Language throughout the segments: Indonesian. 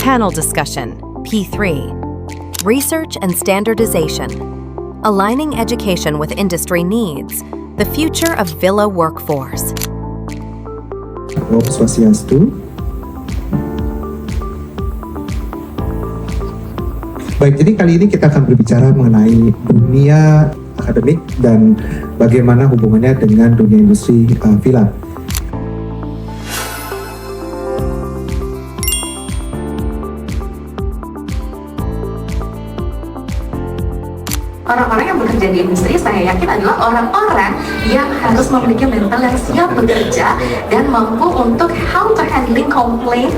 Panel discussion, P3. Research and standardization. Aligning education with industry needs. The future of Villa workforce. Om Swastiastu. Baik, jadi kali ini kita akan berbicara mengenai dunia akademik dan bagaimana hubungannya dengan dunia industri film. Orang-orang yang bekerja di industri, saya yakin adalah orang-orang yang harus memiliki mental yang siap bekerja dan mampu untuk how to handling complaint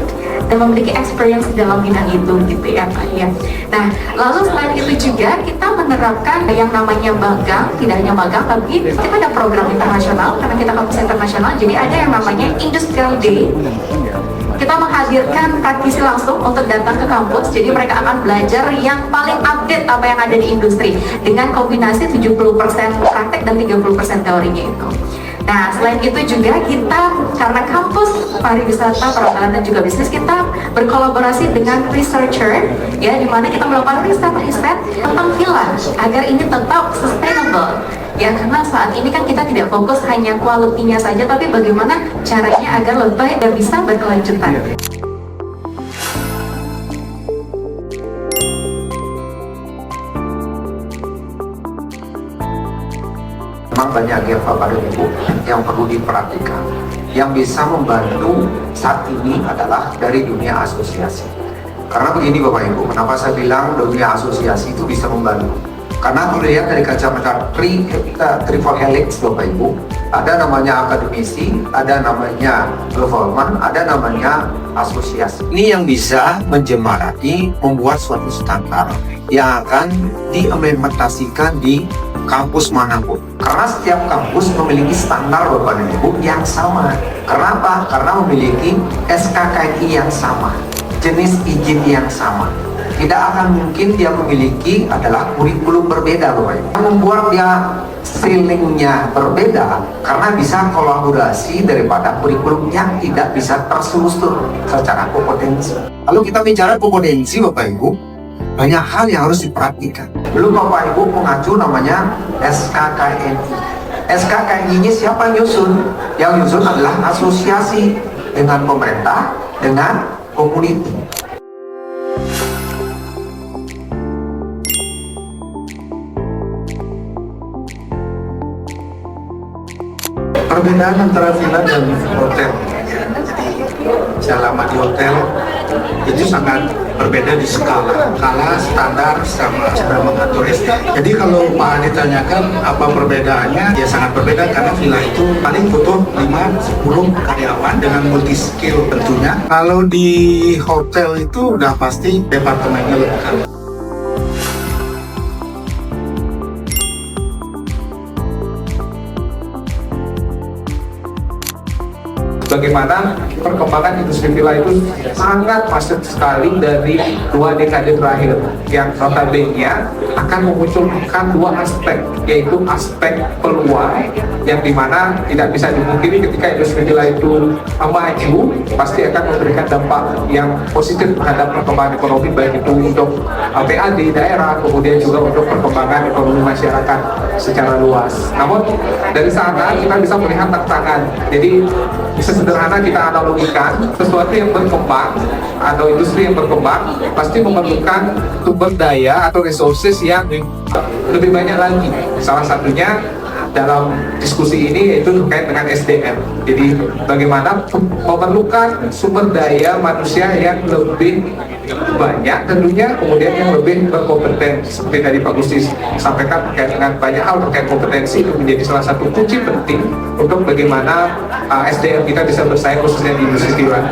dan memiliki experience dalam bidang itu, gitu ya Pak ya. Nah, lalu selain itu juga kita menerapkan yang namanya magang, tidak hanya magang, tapi kita ada program internasional karena kita kampus internasional. Jadi ada yang namanya Industrial Day. Kita menghadirkan praktisi langsung untuk datang ke kampus, jadi mereka akan belajar yang paling update apa yang ada di industri dengan kombinasi 70% praktek dan 30% teorinya itu. Nah, selain itu juga kita, karena kampus pariwisata, perhotelan dan juga bisnis, kita berkolaborasi dengan researcher, ya, di mana kita melakukan riset tentang villa agar ini tetap sustainable. Ya, karena saat ini kan kita tidak fokus hanya kualitinya saja, tapi bagaimana caranya agar lebih baik dan bisa berkelanjutan. Memang banyak ya Bapak dan Ibu yang perlu diperhatikan. Yang bisa membantu saat ini adalah dari dunia asosiasi. Karena begini Bapak Ibu, kenapa saya bilang dunia asosiasi itu bisa membantu? Karena kalau lihat dari kacamata triple helix Bapak Ibu, ada namanya akademisi, ada namanya government, ada namanya asosiasi. Ini yang bisa menjembatani, membuat suatu standar yang akan diimplementasikan di kampus manapun. Karena setiap kampus memiliki standar Bapak dan Ibu yang sama. Kenapa? Karena memiliki SKKI yang sama, jenis izin yang sama. Tidak akan mungkin dia memiliki adalah kurikulum berbeda Bapak Ibu. Yang membuat dia ceilingnya berbeda karena bisa kolaborasi daripada kurikulum yang tidak bisa terstruktur secara kompetensi. Lalu kita bicara kompetensi Bapak Ibu, banyak hal yang harus diperhatikan. Belum Bapak Ibu mengacu namanya SKKNI. SKKNI-nya siapa yang nyusun? Yang nyusun adalah asosiasi dengan pemerintah, dengan community. Perbedaan antara villa dan hotel. Selama di hotel itu sangat berbeda di skala standar sama cara mengatur SD. Jadi kalau Pak Adi tanyakan apa perbedaannya, ya sangat berbeda karena villa itu paling butuh 5-10 karyawan dengan multi skill tentunya. Kalau di hotel itu udah pasti departemennya lengkap. Bagaimana perkembangan industri villa itu sangat masif sekali dari 2 dekade terakhir, yang notabene akan memunculkan 2 aspek, yaitu aspek peluang yang dimana tidak bisa dimungkiri ketika industri villa itu maju pasti akan memberikan dampak yang positif terhadap perkembangan ekonomi, baik itu untuk PAD daerah, kemudian juga untuk perkembangan ekonomi masyarakat secara luas. Namun dari sana kita bisa melihat tantangan. Jadi sederhana kita analogikan, sesuatu yang berkembang atau industri yang berkembang pasti memerlukan sumber daya atau resources yang lebih banyak lagi. Salah satunya dalam diskusi ini yaitu terkait dengan SDM. Jadi bagaimana memerlukan sumber daya manusia yang lebih banyak tentunya, kemudian yang lebih berkompeten. Seperti tadi Pak Gusti sampaikan terkait dengan banyak hal terkait kompetensi, itu menjadi salah satu kunci penting untuk bagaimana SDM kita bisa bersaing khususnya di industri film.